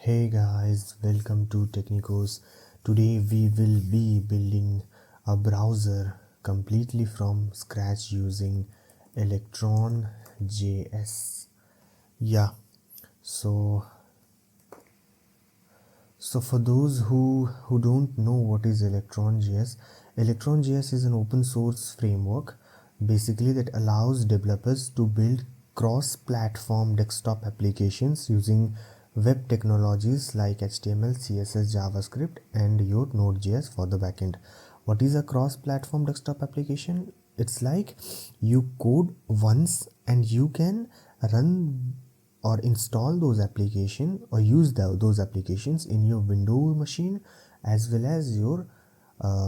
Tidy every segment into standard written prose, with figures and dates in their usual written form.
Hey guys, welcome to Technicos. Today we will be building a browser completely from scratch using Electron JS. Yeah, so for those who don't know what is Electron JS, Electron JS is an open source framework basically that allows developers to build cross-platform desktop applications using web technologies like HTML, CSS, JavaScript, and your Node.js for the backend. What is a cross-platform desktop application? It's like you code once and you can run or install those applications or use those applications in your Windows machine as well as your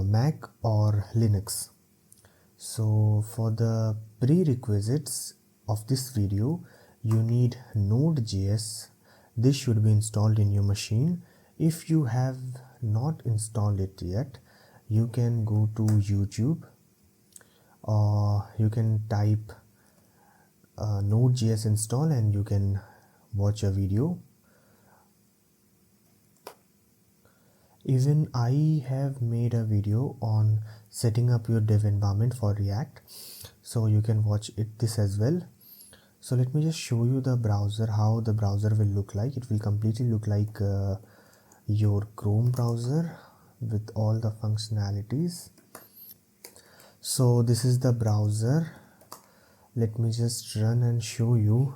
Mac or Linux. So for the prerequisites of this video, you need Node.js. This should be installed in your machine. If you have not installed it yet, you can go to YouTube or you can type Node.js install and you can watch a video. Even I have made a video on setting up your dev environment for React, so you can watch this as well. So let me just show you the browser, how the browser will look like. It will completely look like your Chrome browser with all the functionalities. So this is the browser. Let me just run and show you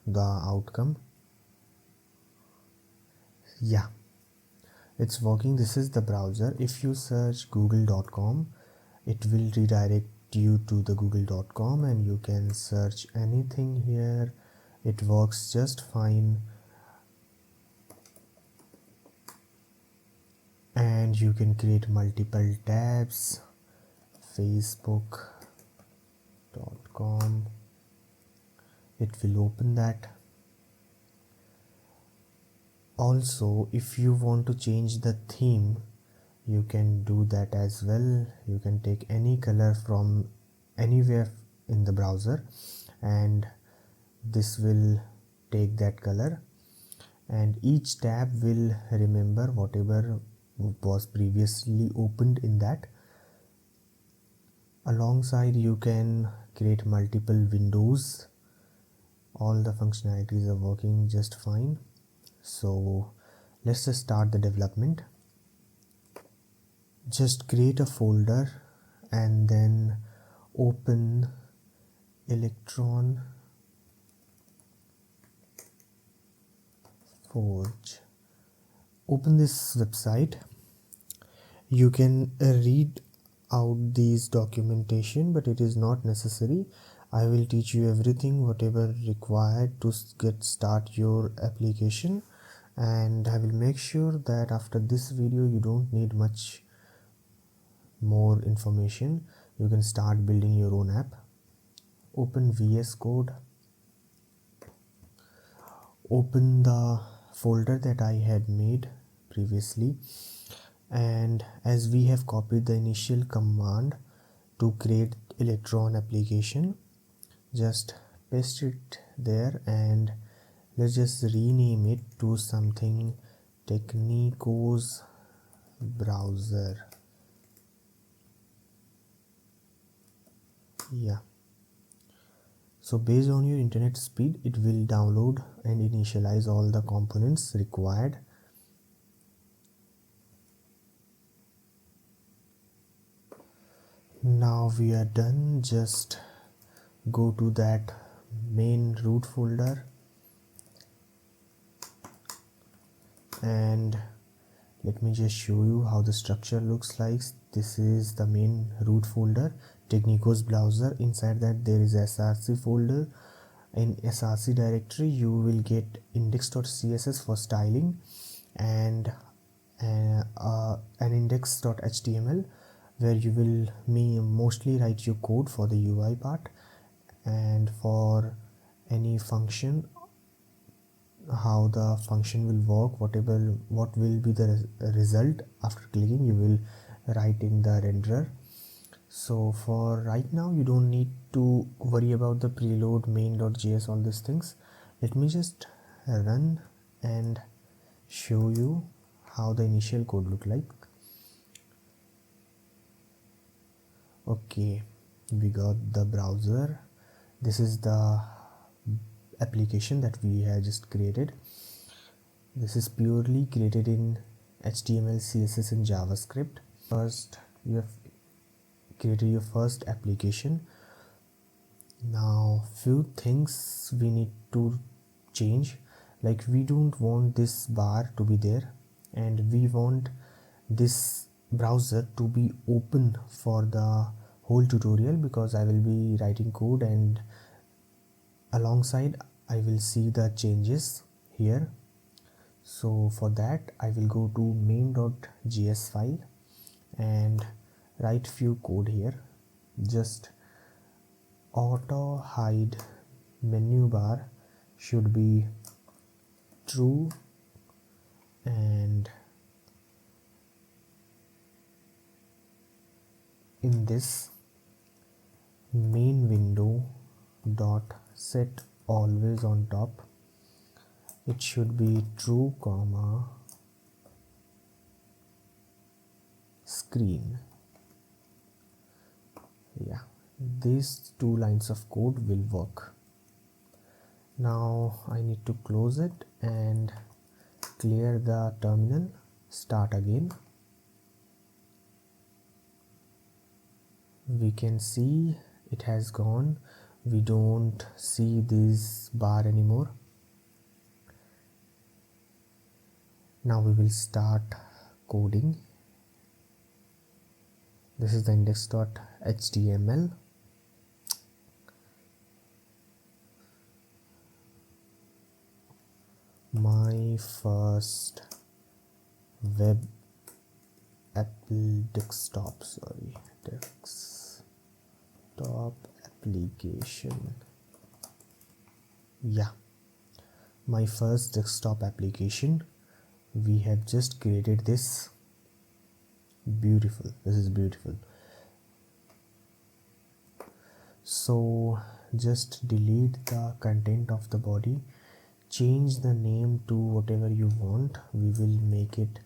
the outcome. Yeah, it's working. This is the browser. If you search google.com, it will redirect you to the google.com and you can search anything here. It works just fine, and you can create multiple tabs. facebook.com, it will open that. Also, if you want to change the theme, you can do that as well. You can take any color from anywhere in the browser and this will take that color, and each tab will remember whatever was previously opened in that. Alongside, you can create multiple windows. All the functionalities are working just fine. So let's just start the development. Just create a folder and then open Electron Forge. Open this website. You can read out these documentation, but it is not necessary. I will teach you everything whatever required to get start your application, and I will make sure that after this video you don't need much more information. You can start building your own app. Open VS Code. Open the folder that I had made previously, and as we have copied the initial command to create Electron application, just paste it there and let's just rename it to something Technicos browser. Yeah, so based on your internet speed, it will download and initialize all the components required. Now we are done. Just go to that main root folder and let me just show you how the structure looks like. This is the main root folder, Technicos browser. Inside that there is src folder. In src directory you will get index.css for styling and an index.html where you will mostly write your code for the UI part, and for any function, how the function will work, what will be the result after clicking, you will write in the renderer. So for right now you don't need to worry about the preload, main.js, all these things. Let me just run and show you how the initial code look like. Okay, we got the browser. This is the application that we have just created. This is purely created in HTML, CSS and JavaScript. First, you have created your first application. Now few things we need to change, like we don't want this bar to be there, and we want this browser to be open for the whole tutorial, because I will be writing code and alongside I will see the changes here. So for that I will go to main.js file and write few code here. Just auto hide menu bar should be true, and in this main window dot set always on top, it should be true comma screen. Yeah, these two lines of code will work. Now I need to close it and clear the terminal, start again. We can see it has gone. We don't see this bar anymore. Now we will start coding. This is the index.html. My first web desktop application. Yeah, my first desktop application. We have just created this. Beautiful. This is beautiful. So just delete the content of the body, change the name to whatever you want. We will make it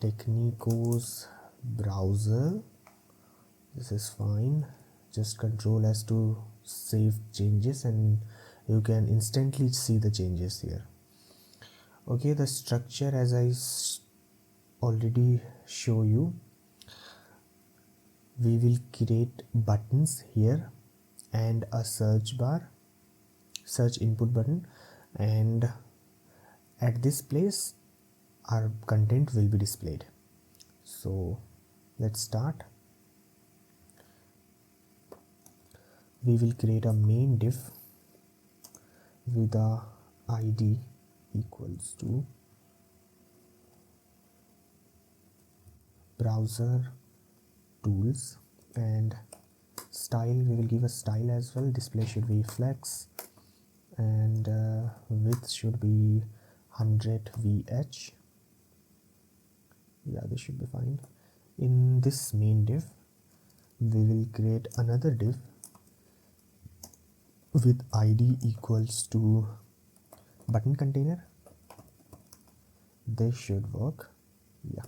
Technicos browser. This is fine. Just Control S to save changes and you can instantly see the changes here. Okay, the structure as I already show you, we will create buttons here and a search bar, search input button, and at this place our content will be displayed. So let's start. We will create a main div with a id equals to browser tools, and style, we will give a style as well. Display should be flex, and width should be 100 vh. Yeah, this should be fine. In this main div we will create another div with id equals to button container. This should work. Yeah,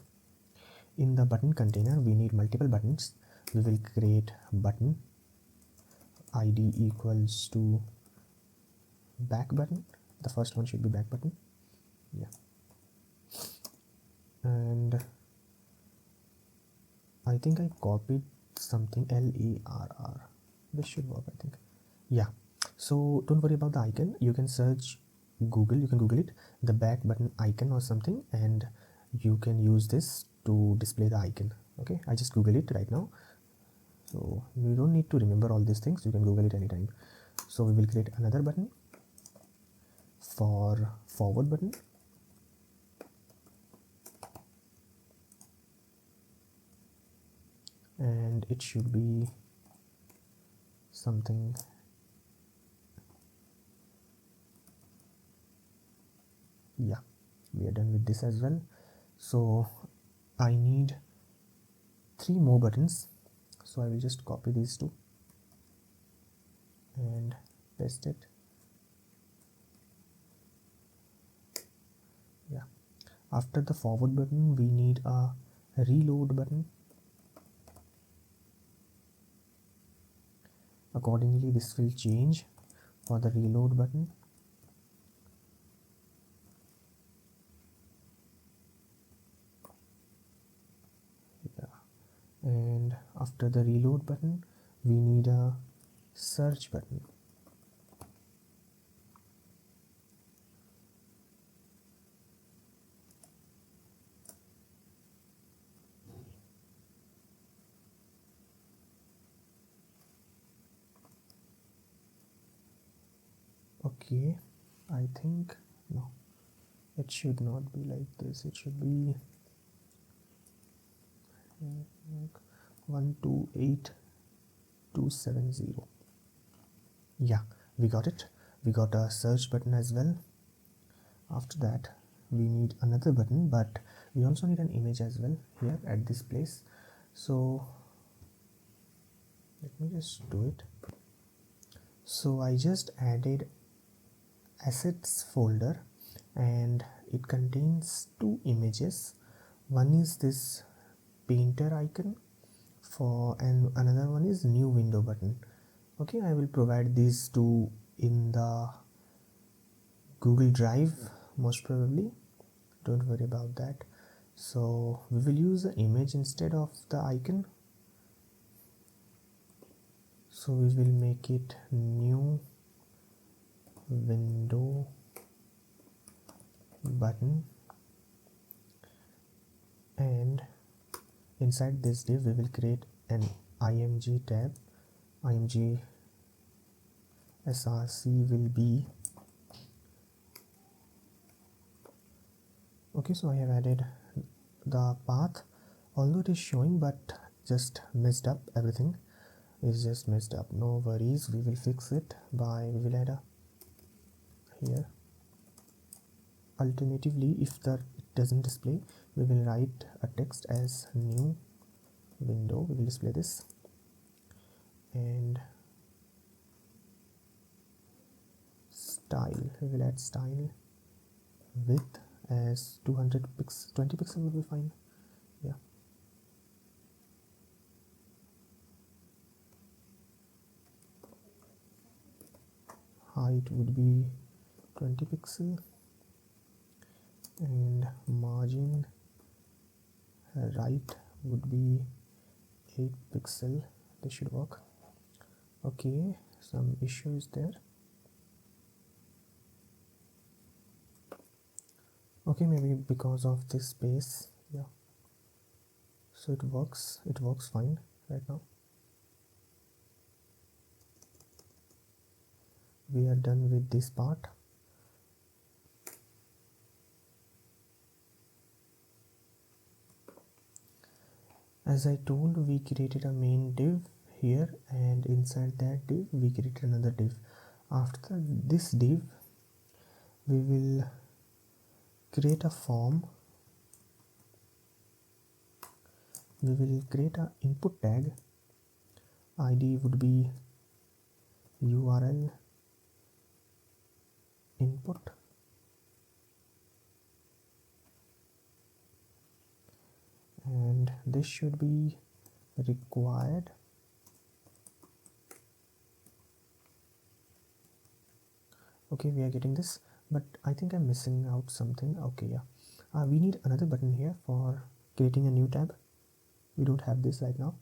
in the button container we need multiple buttons. We will create button id equals to back button. The first one should be back button. Yeah, and I think I copied something, lerr. This should work, I think. Yeah, so don't worry about the icon. You can search Google, you can Google it, the back button icon or something, and you can use this to display the icon. Okay, I just Google it right now, so you don't need to remember all these things. You can Google it anytime. So we will create another button for forward button, and it should be something. Yeah, we are done with this as well. So I need 3 more buttons, so I will just copy these two and paste it. Yeah, After the forward button we need a reload button. Accordingly this will change for the reload button. And after the reload button we need a search button. Okay, I think no, it should not be like this. It should be 128270. Yeah, we got it. We got a search button as well. After that we need another button, but we also need an image as well here at this place. So let me just do it. So I just added assets folder and it contains two images. One is this painter icon and another one is new window button. Okay, I will provide these two in the Google Drive most probably, don't worry about that. So we will use the image instead of the icon. So we will make it new window button, and inside this div we will create an img tab. Img src will be okay. So I have added the path, although it is showing but just messed up. Everything is just messed up, no worries, we will fix it by we will add a here. Alternatively, if it doesn't display, we will write a text as new window. We will display this, and style, we will add style width as 200 pixels, 20 pixels would be fine. Yeah, height would be 20 pixel, and margin right would be 8 pixel. This should work. Okay, some issue is there. Okay, maybe because of this space. Yeah, so it works fine right now. We are done with this part. As I told, we created a main div here, and inside that div we created another div. After this div we will create a form. We will create an input tag. ID would be URL input, and this should be required. Okay, we are getting this, but I think I'm missing out something. Okay, yeah, we need another button here for creating a new tab. We don't have this right now.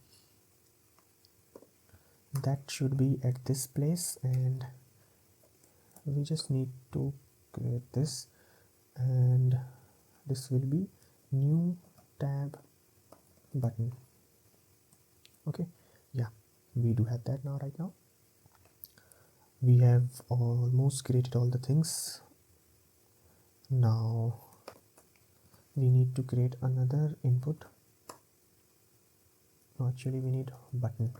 That should be at this place, and we just need to create this, and this will be new tab button. Okay, yeah, we do have that now. Right now we have almost created all the things. Now we need to create another input. Actually we need button.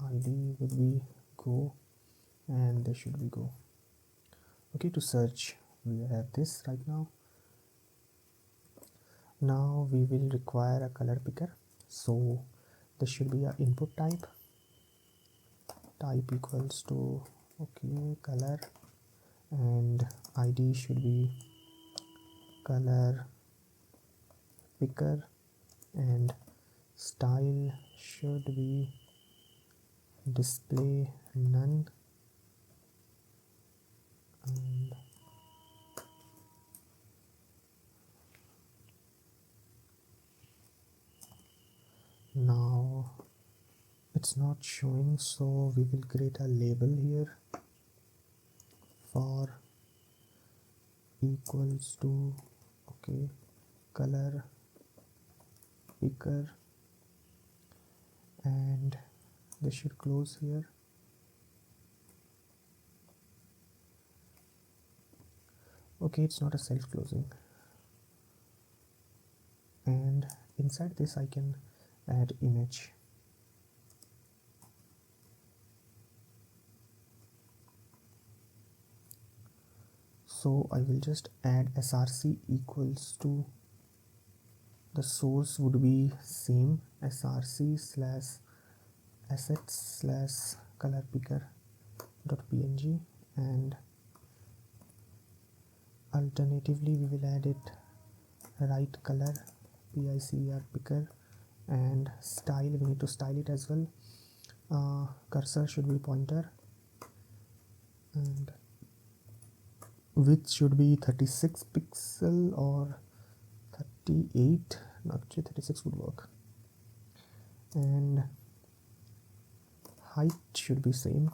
ID would be go, and this should be go. Okay, to search we have this right now. Now we will require a color picker, so this should be a input type equals to okay color, and id should be color picker, and style should be display none, and now it's not showing, so we will create a label here for equals to okay color picker, and this should close here. Okay, it's not a self-closing, and inside this I can add image. So I will just add src equals to, the source would be same, src slash assets slash color picker dot png, and alternatively we will add it right color picer picker, and style we need to style it as well. Cursor should be pointer, and width should be 36 pixel or 38, no, actually 36 would work, and height should be same.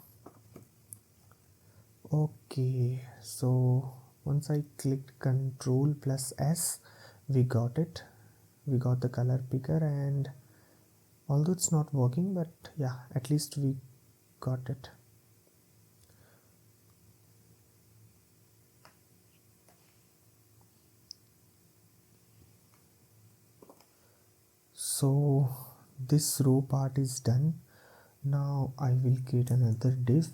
Okay, so once I clicked Control plus S, we got it, we got the color picker, and although it's not working, but yeah, at least we got it. So this row part is done. Now I will create another div.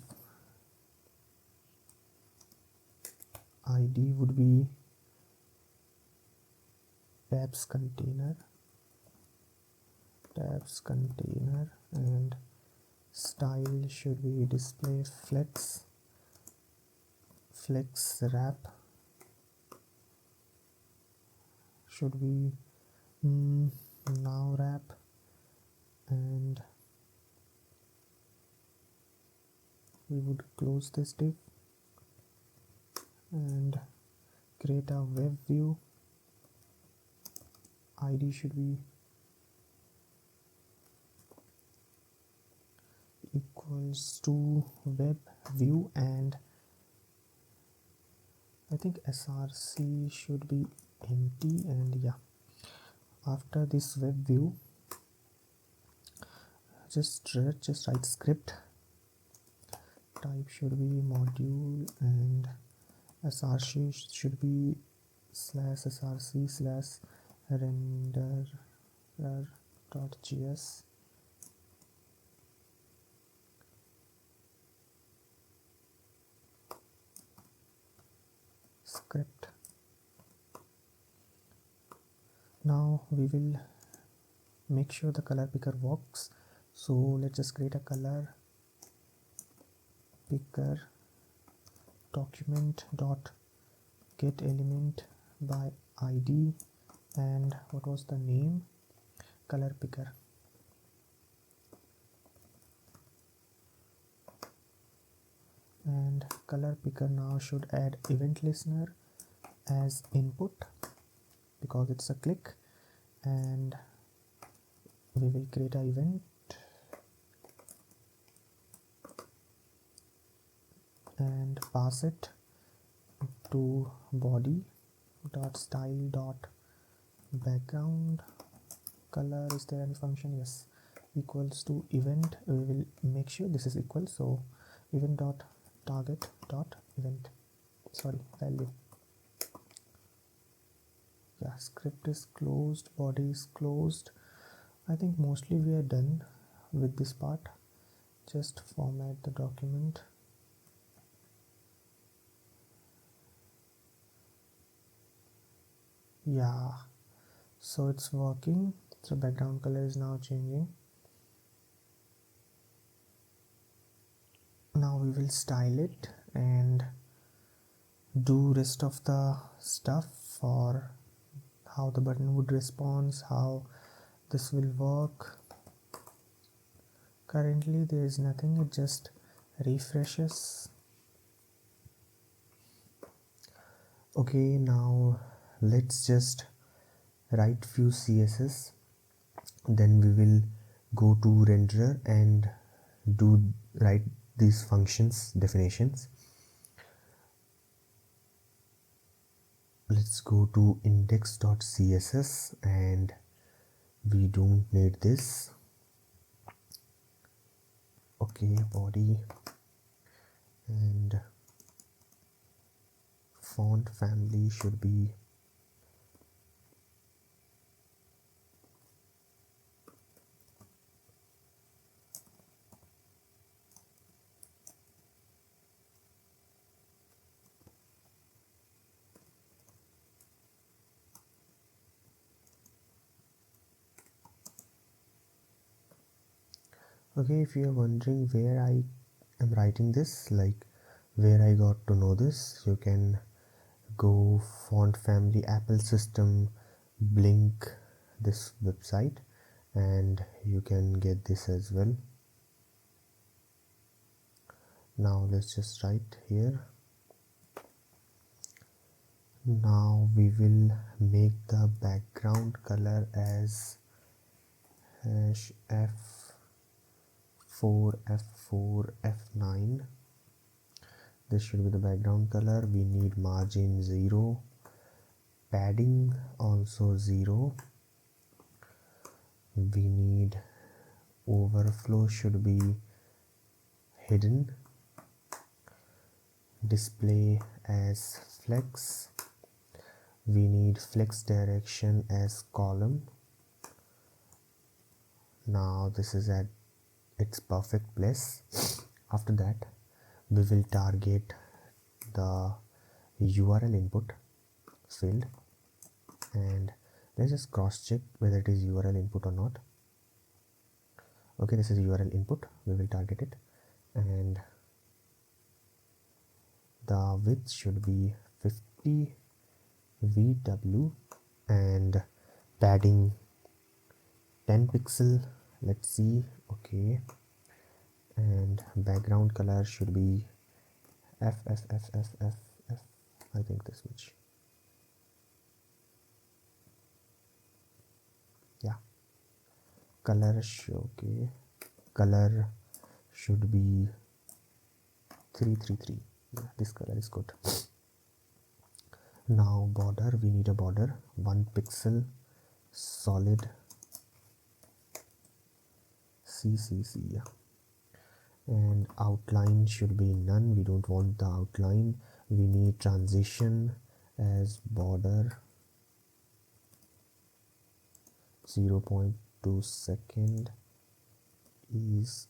ID would be tabs container, and style should be display flex wrap should be now wrap, and we would close this div and create a web view. ID should be equals to web view, and I think src should be empty, and yeah, after this web view just write script. Type should be module, and src should be slash src slash renderer.js, script. Now we will make sure the color picker works, so let's just create a color picker document dot get element by id, and what was the name? Color picker. And color picker now should add event listener as input because it's a click, and we will create an event and pass it to body dot style dot background color. Is there any function? Yes, equals to event. We will make sure this is equal, so event dot target dot event, sorry, value. Yeah, script is closed, body is closed. I think mostly we are done with this part. Just format the document. Yeah, so it's working. So background color is now changing. Now we will style it, and do rest of the stuff for how the button would respond, how this will work. Currently there is nothing, it just refreshes. Okay, now let's just write few CSS, then we will go to renderer and write these functions definitions. Let's go to index.css and we don't need this. Okay, body and font family should be okay. If you are wondering where I am writing this, like where I got to know this, you can go font family Apple system blink this website and you can get this as well. Now let's just write here. Now we will make the background color as #f4 f4 f9. This should be the background color. We need margin 0, padding also 0. We need overflow should be hidden, display as flex. We need flex direction as column. Now this is at its perfect place. After that we will target the URL input field and let's just cross check whether it is URL input or not. Okay, this is URL input. We will target it and the width should be 50 VW and padding 10 pixel. Let's see. Okay, and background color should be F. I think this much. Yeah, color okay, color should be 333. Yeah, this color is good. Now border, we need a border 1 pixel solid CCC. Yeah. And outline should be none. We don't want the outline. We need transition as border 0.2 second is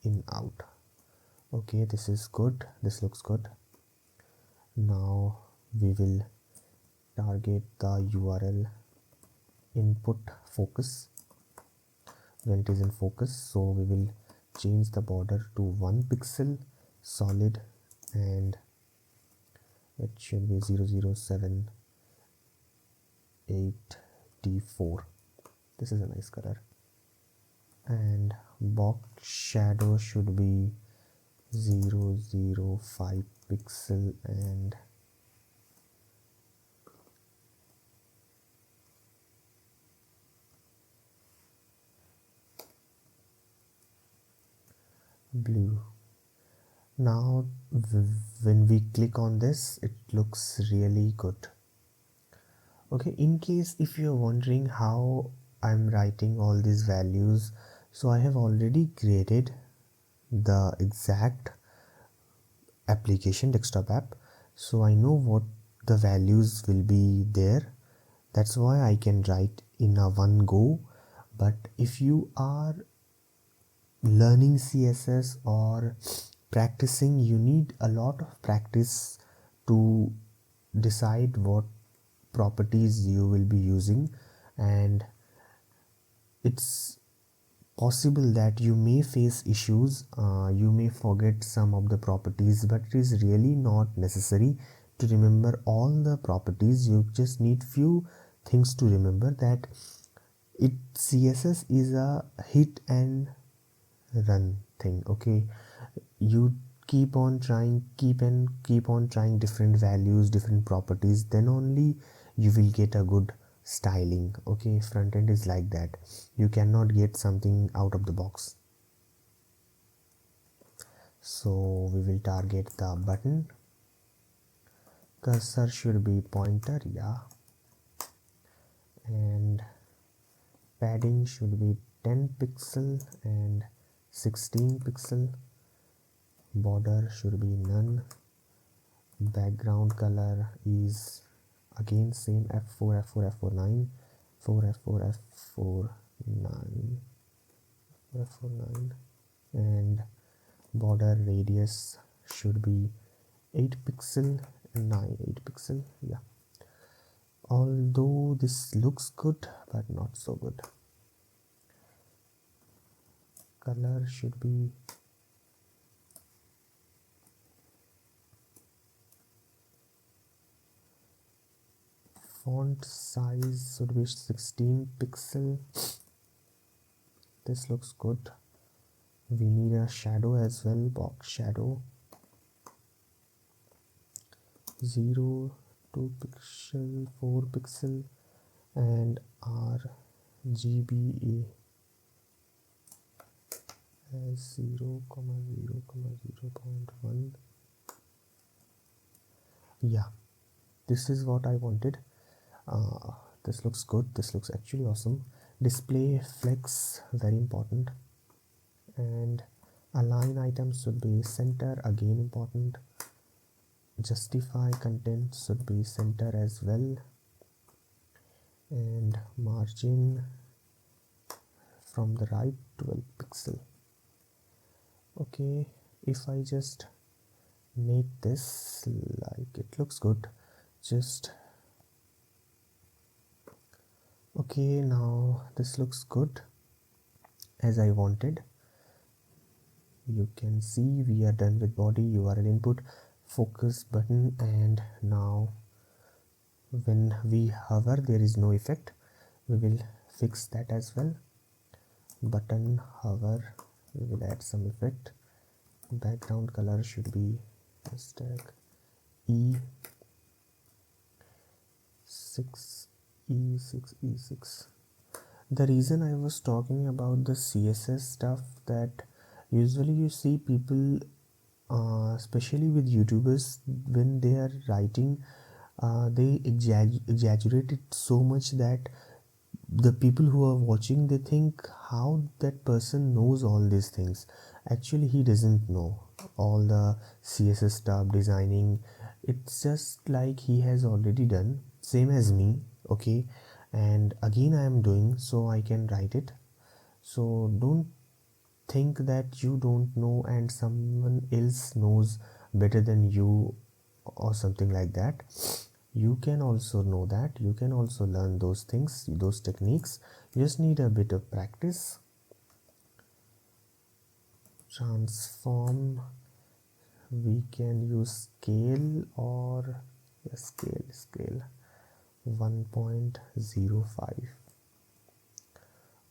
in out. Okay, this is good. This looks good. Now we will target the URL input focus when it is in focus. So we will change the border to 1 pixel solid and it should be 00784. This is a nice color. And box shadow should be 005 pixel and blue. Now when we click on this, it looks really good. Okay, in case if you're wondering how I'm writing all these values, so I have already created the exact application desktop app, so I know what the values will be there. That's why I can write in a one go. But if you are learning CSS or practicing, you need a lot of practice to decide what properties you will be using, and it's possible that you may face issues, you may forget some of the properties, but it is really not necessary to remember all the properties. You just need few things to remember, that CSS is a hit and run thing. Okay, you keep on trying, keep on trying different values, different properties, then only you will get a good styling. Okay, front end is like that. You cannot get something out of the box. So we will target the button. Cursor should be pointer, yeah, and padding should be 10 pixel and 16 pixel. Border should be none. Background color is again same, F4 F4 F4 9 4 F4 F4 9 F4 9, and border radius should be 8 pixel and 9 8 pixel, yeah. Although this looks good but not so good. Color should be font size should be 16 pixel. This looks good. We need a shadow as well, box shadow 0 2 pixel 4 pixel, and RGBA as 0, 0, 0.1. Yeah, this is what I wanted. This looks good. This looks actually awesome. Display flex, very important, and align items should be center, again important. Justify content should be center as well, and margin from the right 12 pixel. Okay, if I just make this like, it looks good, just okay. Now this looks good as I wanted. You can see we are done with body, URL input, focus button, and now when we hover there is no effect. We will fix that as well. Button hover, we will add some effect. Background color should be hashtag E6 E6. The reason I was talking about the CSS stuff, that usually you see people, especially with YouTubers, when they are writing, they exaggerate it so much that the people who are watching, they think how that person knows all these things. Actually he doesn't know all the CSS stuff, designing. It's just like he has already done, same as me. Okay, and again I am doing, so I can write it. So don't think that you don't know and someone else knows better than you or something like that. You can also know that, you can also learn those things, those techniques. You just need a bit of practice. Transform, we can use scale, or scale 1.05.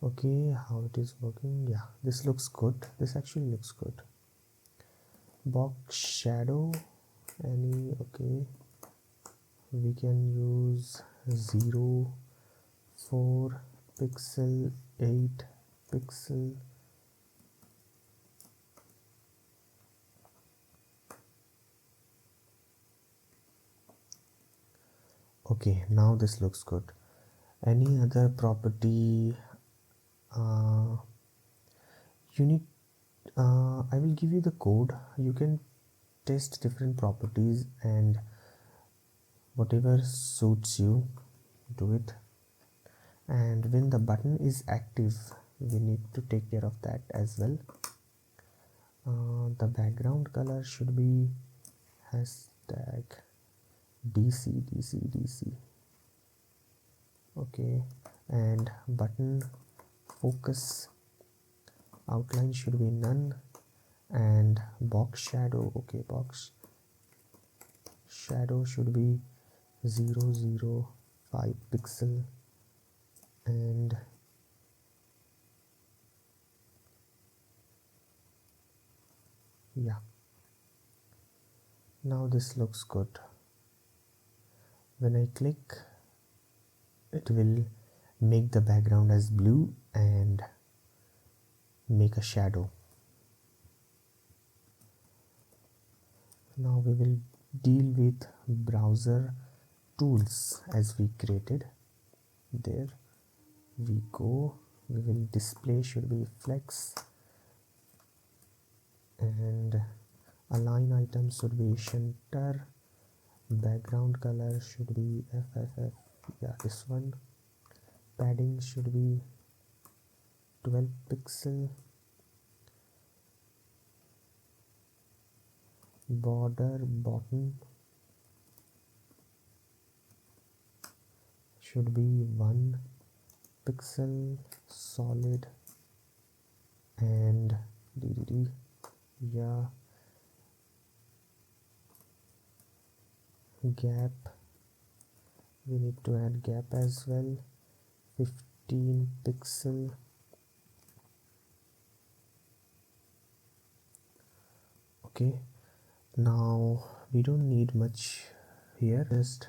okay, how it is working, yeah, this looks good. This actually looks good. Box shadow, any, okay, we can use 0 4 pixel 8 pixel. Okay, now this looks good. Any other property you need, I will give you the code. You can test different properties and whatever suits you, do it. And when the button is active, we need to take care of that as well. The background color should be hashtag DC. Okay, and button focus outline should be none, and box shadow, okay, box shadow should be 005 pixel, and yeah, now this looks good. When I click, it will make the background as blue and make a shadow. Now we will deal with browser tools as we created. There we go. We will display should be flex, and align items should be center. Background color should be FFF, yeah, this one. Padding should be 12 pixel. Border bottom should be 1 pixel. Solid and yeah, gap, we need to add gap as well, 15 pixel. Okay, now we don't need much here, just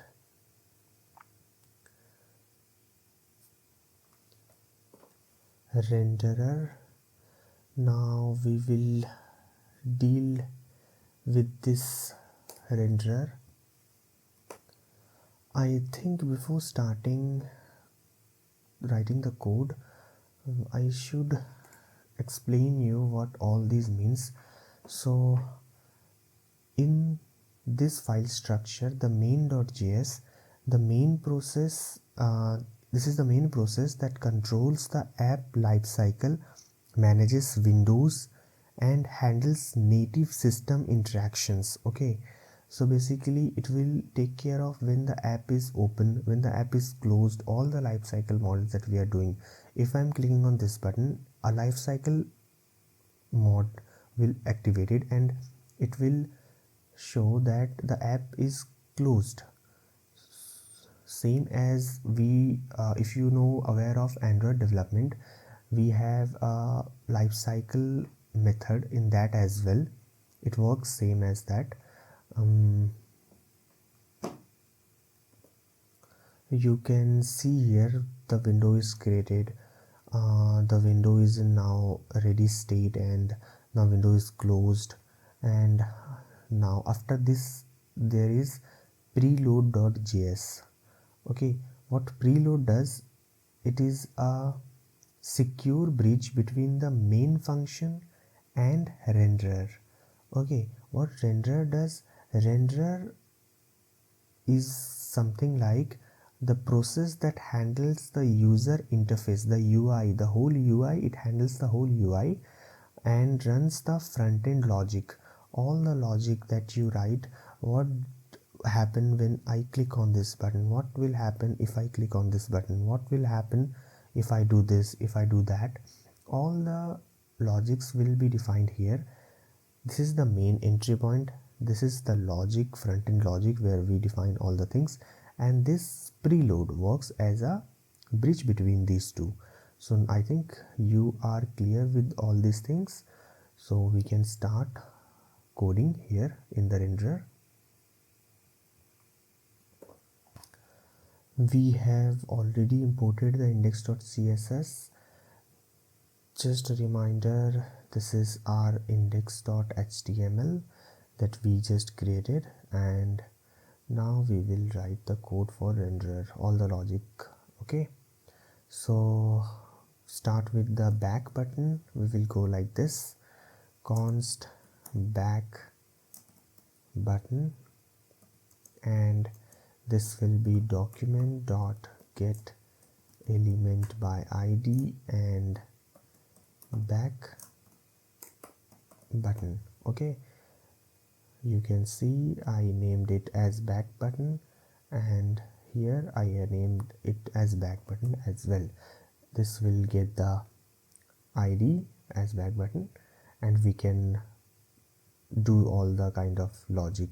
renderer. Now we will deal with this renderer. I think before starting writing the code, I should explain you what all these means. So in this file structure, the main.js, the main process, this is the main process that controls the app lifecycle, manages windows, and handles native system interactions. Okay, so basically it will take care of when the app is open, when the app is closed, all the lifecycle models that we are doing. If I'm clicking on this button, a lifecycle mod will activate it and it will show that the app is closed. Same as we if you know aware of Android development, we have a lifecycle method in that as well. It works same as that. You can see here the window is created, the window is in now ready state, and the window is closed. And now after this there is preload.js. okay, what preload does, it is a secure bridge between the main function and renderer. Okay, what renderer does, renderer is something like the process that handles the user interface, the UI, the whole UI. It handles the whole UI and runs the front end logic, all the logic that you write. What happen when I click on this button, what will happen if I click on this button, what will happen if I do this, if I do that, all the logics will be defined here. This is the main entry point, this is the logic, front end logic, where we define all the things, and this preload works as a bridge between these two. So I think you are clear with all these things, so we can start coding here in the renderer. We have already imported the index.css. Just a reminder, this is our index.html that we just created, and now we will write the code for renderer, all the logic. Okay, so start with the back button. We will go like this, const back button, and this will be document dot get element by id and back button. Okay, you can see I named it as back button, and here I named it as back button as well. This will get the id as back button, and we can do all the kind of logic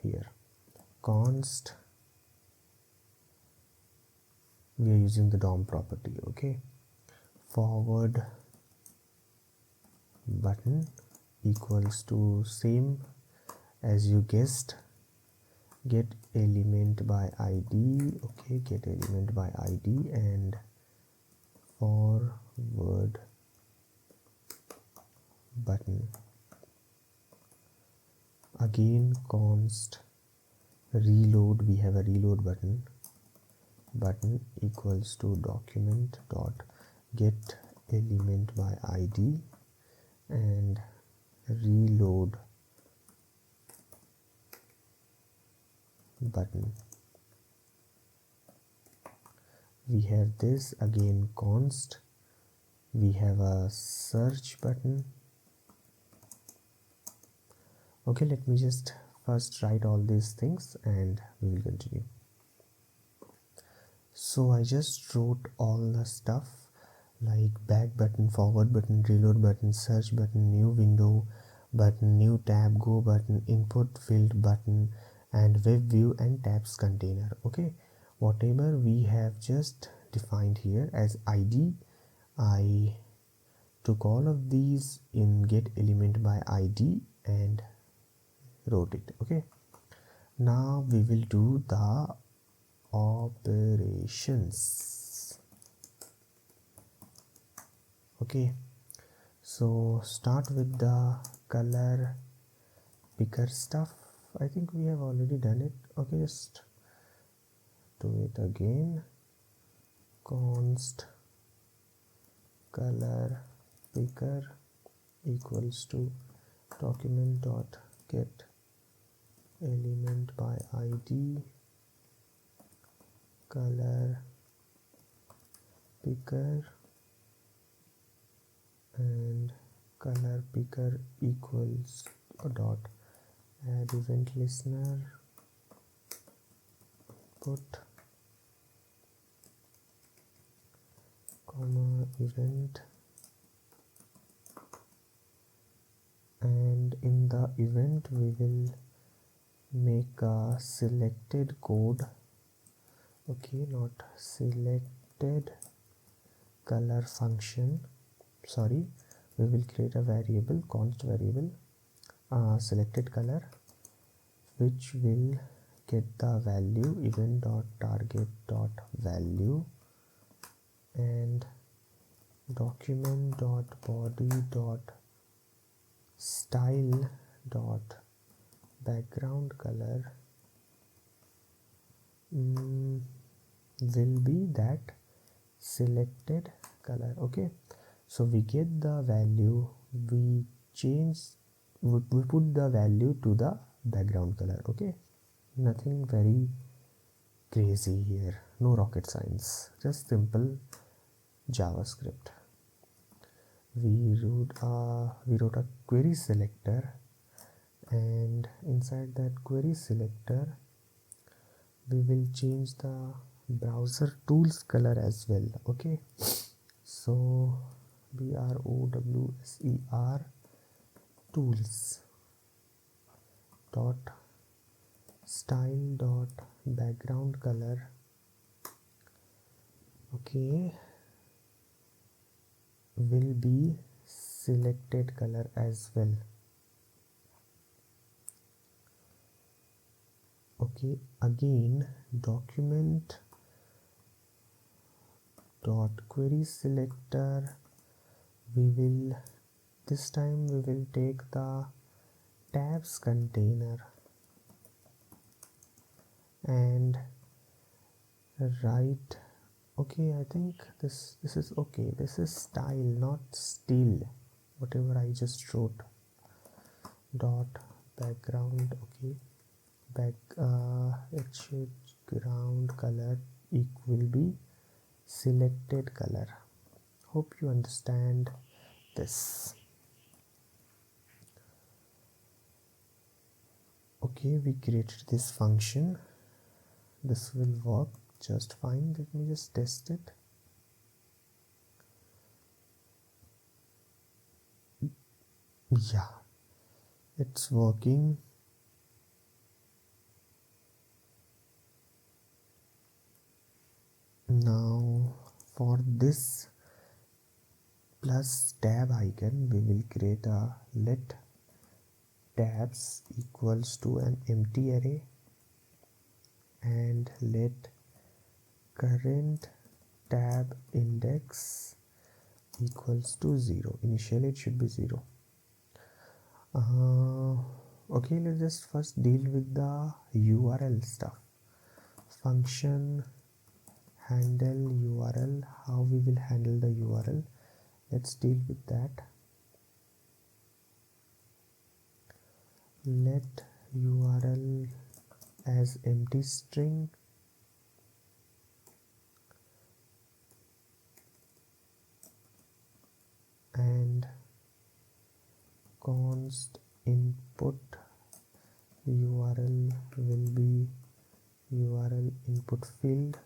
here. Const, we are using the DOM property, okay. Forward button equals to same as you guessed, get element by id, okay, get element by id, and forward button, again const reload, we have a reload button equals to document dot get element by id and reload button. We have this, again const, we have a search button. Okay, let me just first write all these things and we will continue. So I just wrote all the stuff like back button, forward button, reload button, search button, new window button, new tab, go button, input field button, and web view and tabs container. Okay, whatever we have just defined here as id, I took all of these in get element by id and wrote it. Okay, now we will do the operations. Okay, so start with the color picker stuff. I think we have already done it. Okay, just do it again. Const color picker equals to document dot get element by id color picker and color picker equals dot add event listener put comma event, and in the event we will make a selected code. Okay, not selected color function, sorry, we will create a variable, const variable, selected color, which will get the value event.target.value and document.body.style.background color will be that selected color. Okay, so we get the value, we put the value to the background color. Okay, nothing very crazy here, no rocket science, just simple JavaScript. We wrote a query selector, and inside that query selector we will change the browser tools color as well. Okay, so browser tools dot style dot background color, okay, will be selected color as well. Okay, again document dot query selector, we will this time we will take the tabs container and write, okay, I think this is okay, this is style not still, whatever I just wrote, dot background, okay, it should ground color will be selected color. Hope you understand this. Okay, we created this function, this will work just fine. Let me just test it. Yeah, it's working. Now for this plus tab icon we will create a let tabs equals to an empty array and let current tab index equals to 0. Initially it should be 0. Okay, let's just first deal with the URL stuff. Function handle URL, how we will handle the URL, let's deal with that. Let URL as empty string and const input URL will be URL input field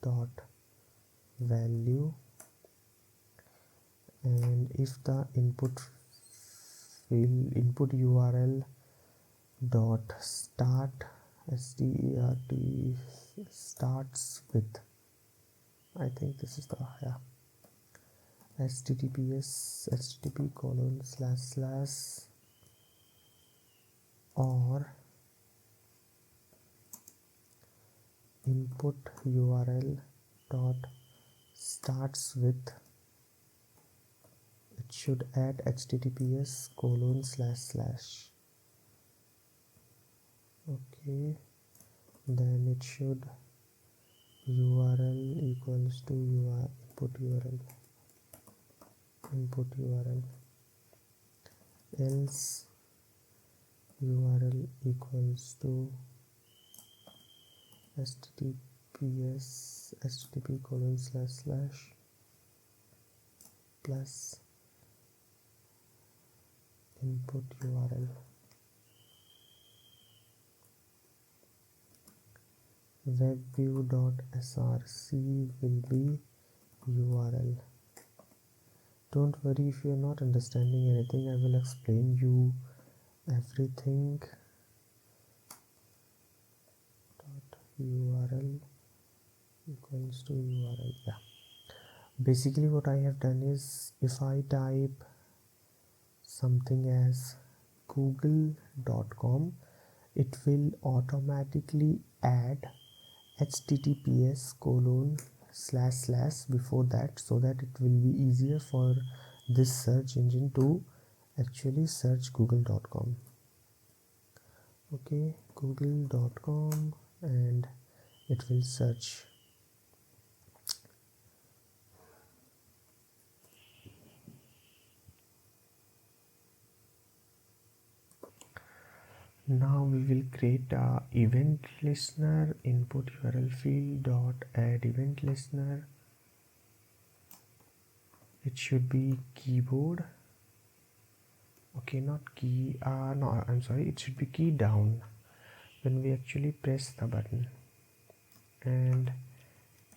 dot value, and if the input URL dot start starts with, I think this is the http colon / or input URL dot starts with, it should add https colon / okay, then it should URL equals to input URL else URL equals to http colon / plus input URL. webview.src will be URL. Don't worry if you are not understanding anything, I will explain you everything. URL equals to URL. Yeah, basically what I have done is, if I type something as google.com, it will automatically add https colon / before that, so that it will be easier for this search engine to actually search google.com. okay, google.com, and it will search. Now we will create a event listener, input URL field dot add event listener. It should be keyboard. Okay, not key, no, I'm sorry, it should be key down when we actually press the button, and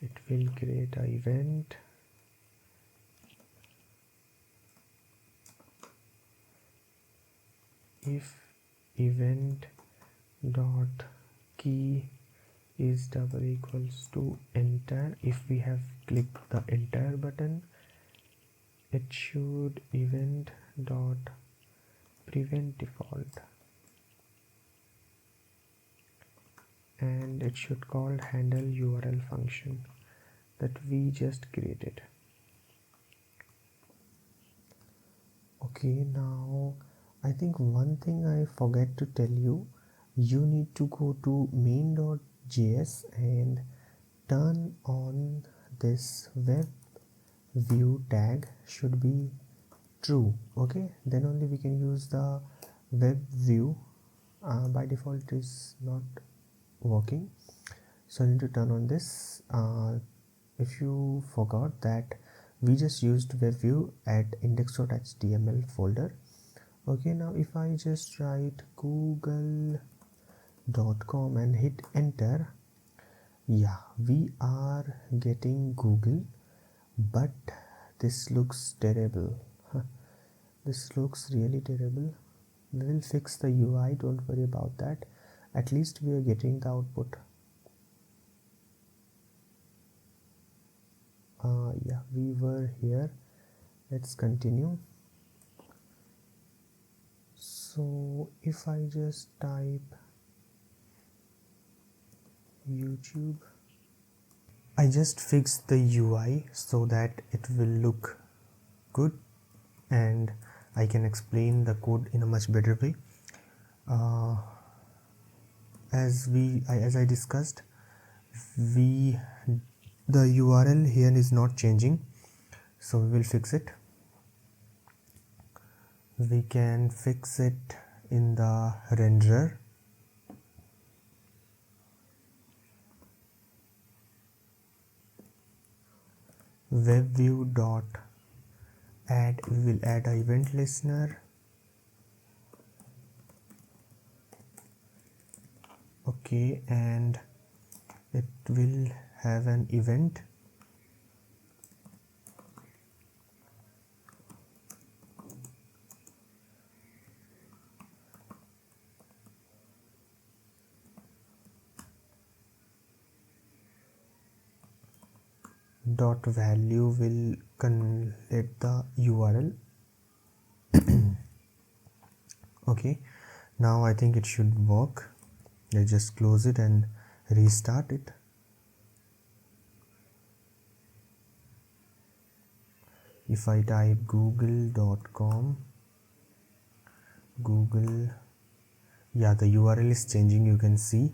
it will create an event. If event dot key is double equals to enter, if we have clicked the enter button, it should event dot prevent default, and it should call handle URL function that we just created. Okay, now I think one thing I forget to tell you, you need to go to main.js and turn on this web view tag should be true. Okay, then only we can use the web view. By default it is not working, so I need to turn on this. If you forgot that, we just used web view at index.html folder. Okay, now if I just write google.com and hit enter, yeah, we are getting Google, but this looks terrible. This looks really terrible. We will fix the UI, don't worry about that. At least we are getting the output. Yeah, we were here. Let's continue. So if I just type YouTube, I just fixed the UI so that it will look good and I can explain the code in a much better way. As I discussed, the URL here is not changing, so we will fix it. We can fix it in the renderer. Web view dot add, we will add a event listener. Okay, and it will have an event. Dot value will collect the URL. Okay, now I think it should work. Let's just close it and restart it. If I type google.com, Google, yeah, the URL is changing, you can see.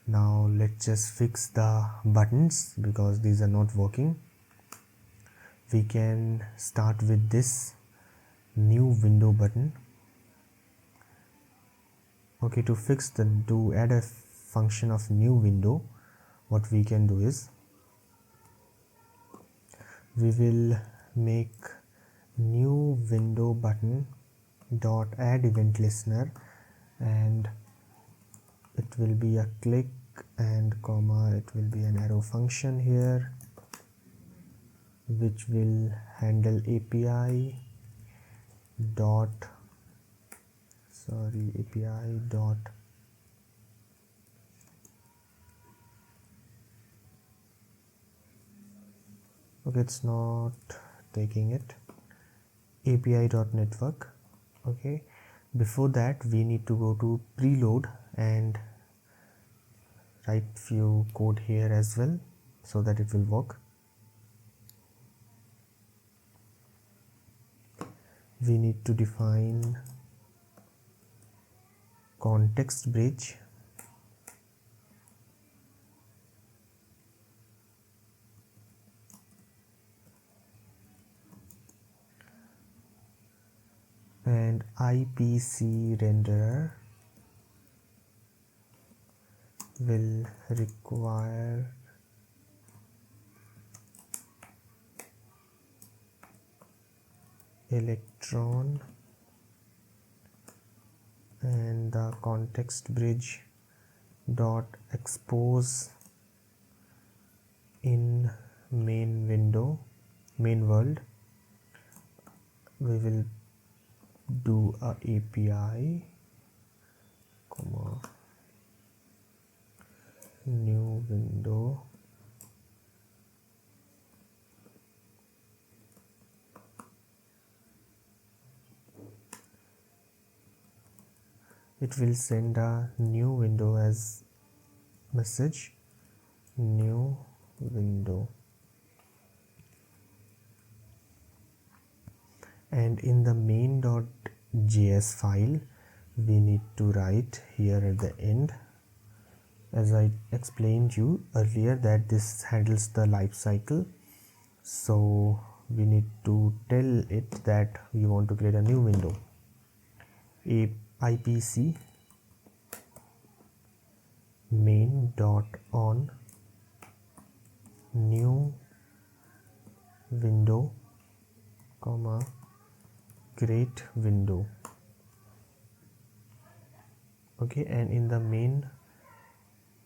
Now let's just fix the buttons because these are not working. We can start with this new window button. Okay, to add a function of new window, what we can do is we will make new window button dot add event listener, and it will be a click and comma, it will be an arrow function here which will handle API dot okay, it's not taking it, API.network. Okay, before that we need to go to preload and write few code here as well so that it will work. We need to define context bridge, and IPC renderer will require Electron, and the context bridge dot expose in main world. We will do a API comma new window it will send a new window as message, new window, and in the main.js file we need to write here at the end, as I explained you earlier, that this handles the life cycle. So we need to tell it that we want to create a new window, IPC main dot on new window comma create window. Okay, and in the main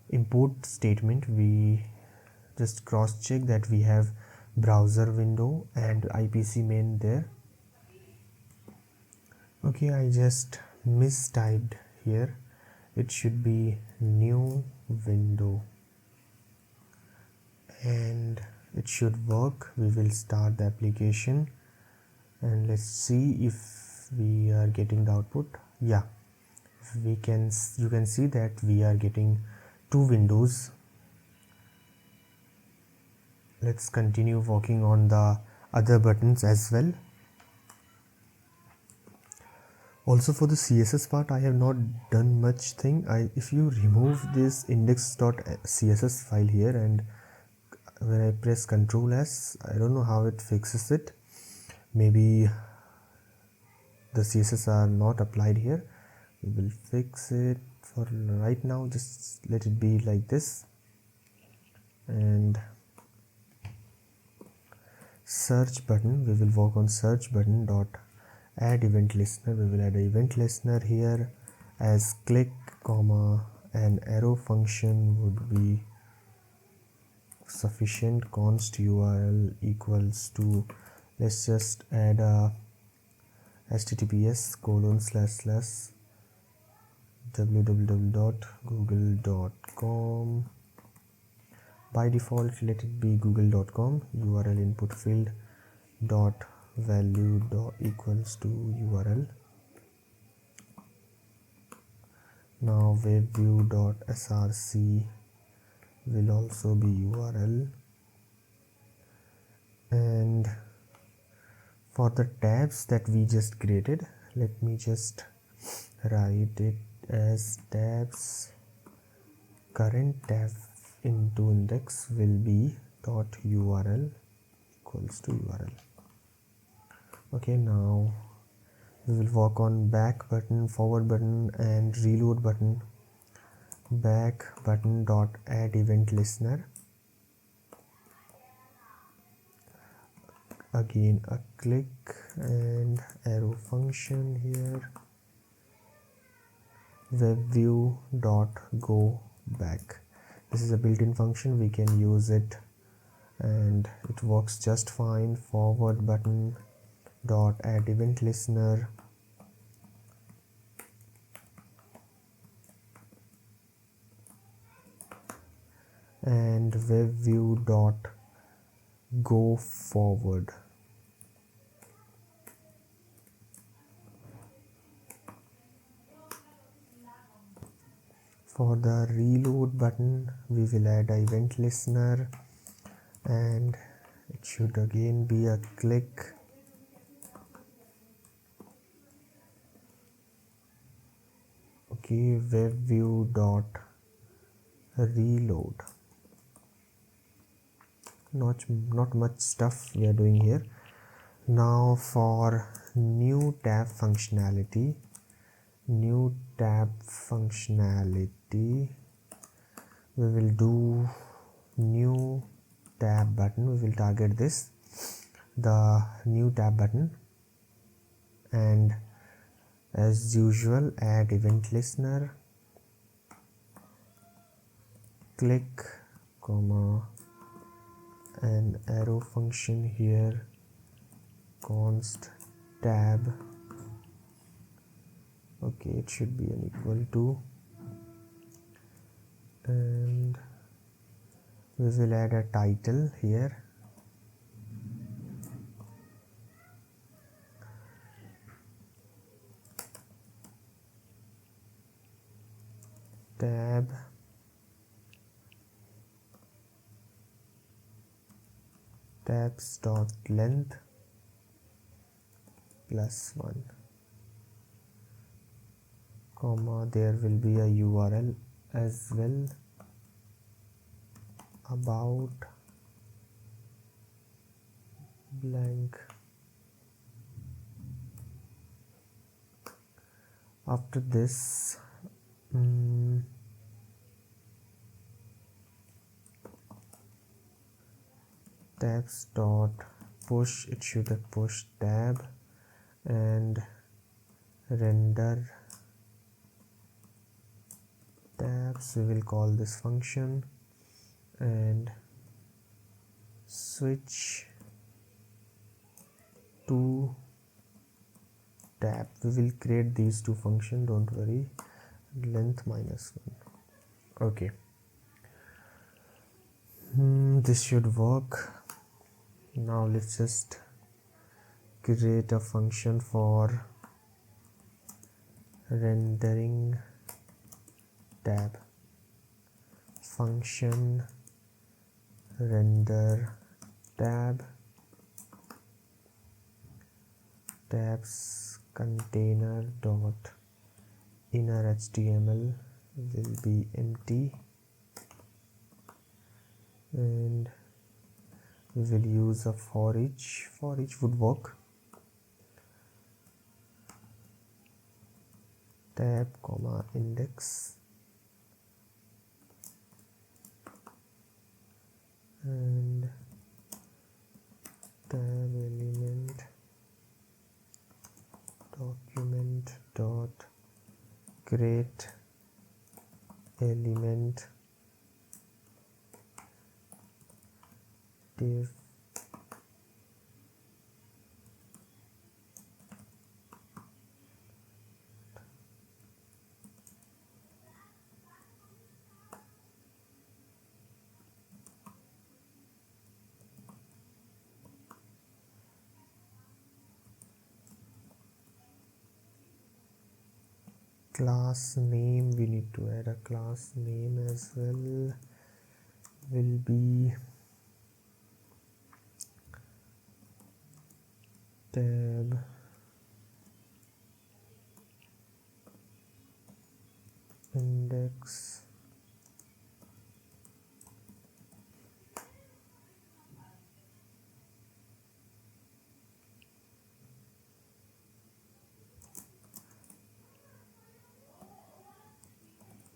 import statement we just cross check that we have browser window and IPC main there. Okay, I just mistyped here, it should be new window, and it should work. We will start the application and let's see if we are getting the output. Yeah, you can see that we are getting two windows. Let's continue working on the other buttons as well. Also for the CSS part, I have not done much thing. If you remove this index.css file here and when I press Ctrl S, I don't know how it fixes it. Maybe the CSS are not applied here. We will fix it. For right now, just let it be like this. And search button, we will work on search button dot add event listener. We will add an event listener here as click comma an arrow function would be sufficient. Const URL equals to, let's just add a https:// www.google.com. by default let it be google.com. URL input field dot value dot equals to URL. Now webview.src will also be URL, and for the tabs that we just created, let me just write it as tabs. Current tab into index will be dot URL equals to URL. Okay, now we will work on back button, forward button and reload button. Back button dot add event listener. Again a click and arrow function here. Webview dot go back. This is a built-in function, we can use it and it works just fine. Forward button dot add event listener. And webview dot go forward. For the reload button, we will add an event listener and it should again be a click. Okay, webview dot reload. Not much stuff we are doing here. Now for new tab functionality, we will do new tab button. We will target this, the new tab button, and as usual add event listener, click comma an arrow function here, const tab. Okay, it should be an equal to, and we will add a title here. Tab tabs dot length +1, comma there will be a URL as well, about blank. After this tabs dot push, it should have push tab, and render tabs, we will call this function, and switch to tab. We will create these two functions, don't worry. Length -1. Okay, this should work. Now let's just create a function for rendering tab. Function render tab, tabs container dot inner HTML will be empty, and we will use a for each would work. Tab comma index, and tab element document dot create element div class name. We need to add a class name as well, will be tab index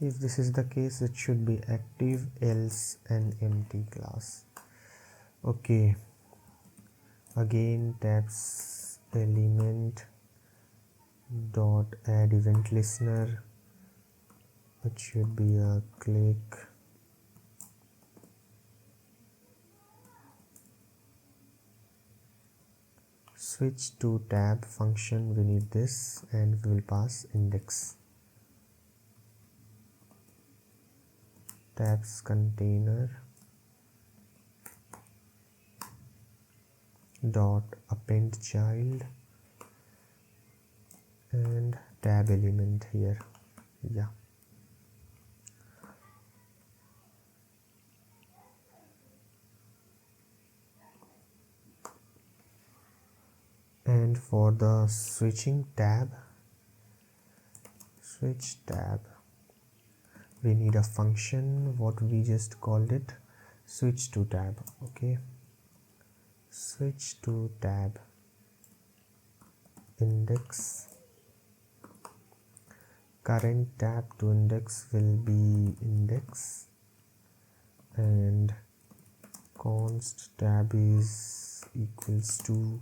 If this is the case, it should be active, else an empty class. Okay, again tabs element dot add event listener. It should be a click. Switch to tab function, we need this, and we will pass index. Tabs container dot append child and tab element here. Yeah, and for the switch tab, we need a function, what we just called it, switch to tab. Okay, switch to tab index, current tab to index will be index, and const tab is equals to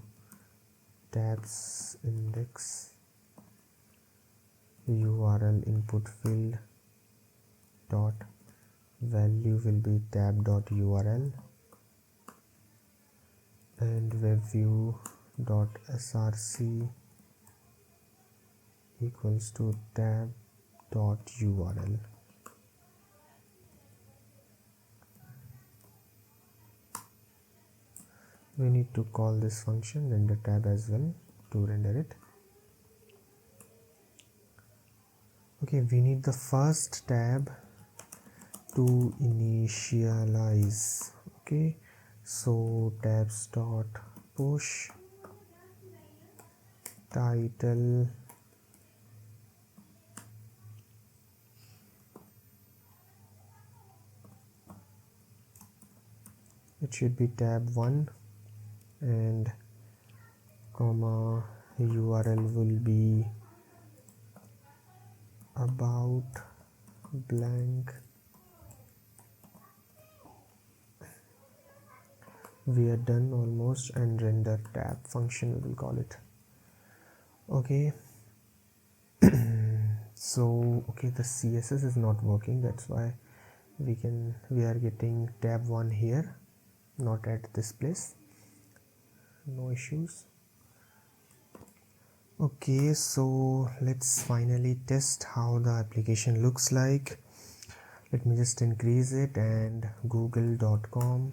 tabs index, URL input field dot value will be tab dot URL, and webview dot src equals to tab dot URL. We need to call this function render tab as well to render it. Okay, we need the first tab to initialize. Okay, so tabs dot push title it should be tab 1, and comma URL will be about blank. We are done almost, and render tab function we will call it. Okay, so okay, the CSS is not working, that's why we are getting tab 1 here, not at this place. No issues. Okay, so let's finally test how the application looks like. Let me just increase it, and google.com,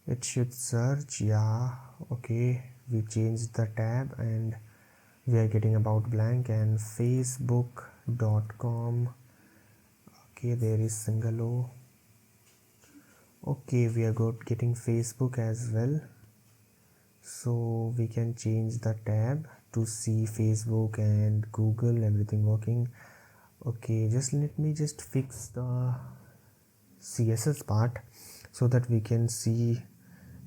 it should search. Yeah, okay, we changed the tab and we are getting about blank and facebook.com. Okay, there is single O. Okay, we are getting Facebook as well, so we can change the tab to see Facebook and Google, everything working. Okay, just let me just fix the CSS part so that we can see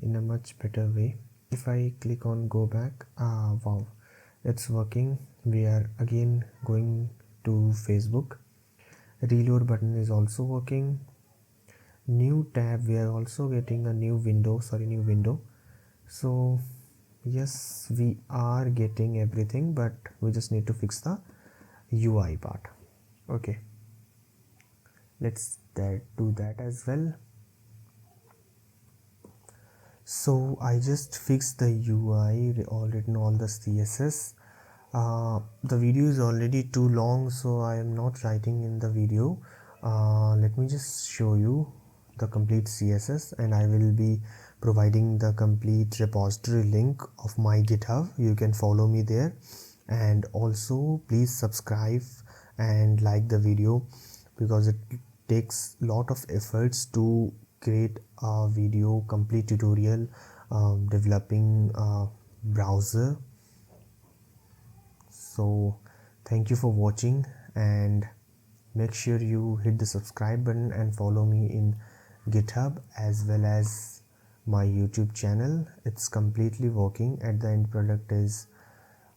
in a much better way. If I click on go back, wow, it's working. We are again going to Facebook. Reload button is also working. New tab, we are also getting a new window. So yes, we are getting everything, but we just need to fix the UI part. Okay, let's do that as well. So I just fixed the UI, written all the CSS. The video is already too long, so I am not writing in the video. Let me just show you the complete CSS, and I will be providing the complete repository link of my GitHub. You can follow me there, and also please subscribe and like the video, because it takes a lot of efforts to create a video complete tutorial developing a browser. So thank you for watching, and make sure you hit the subscribe button and follow me in GitHub as well as my YouTube channel. It's completely working. At the end product is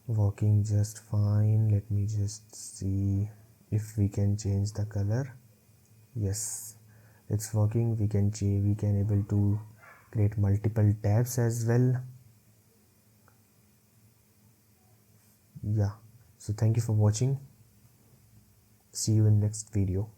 working just fine. Let me just see if we can change the color. Yes, it's working. We can able to create multiple tabs as well. Yeah, so thank you for watching. See you in next video.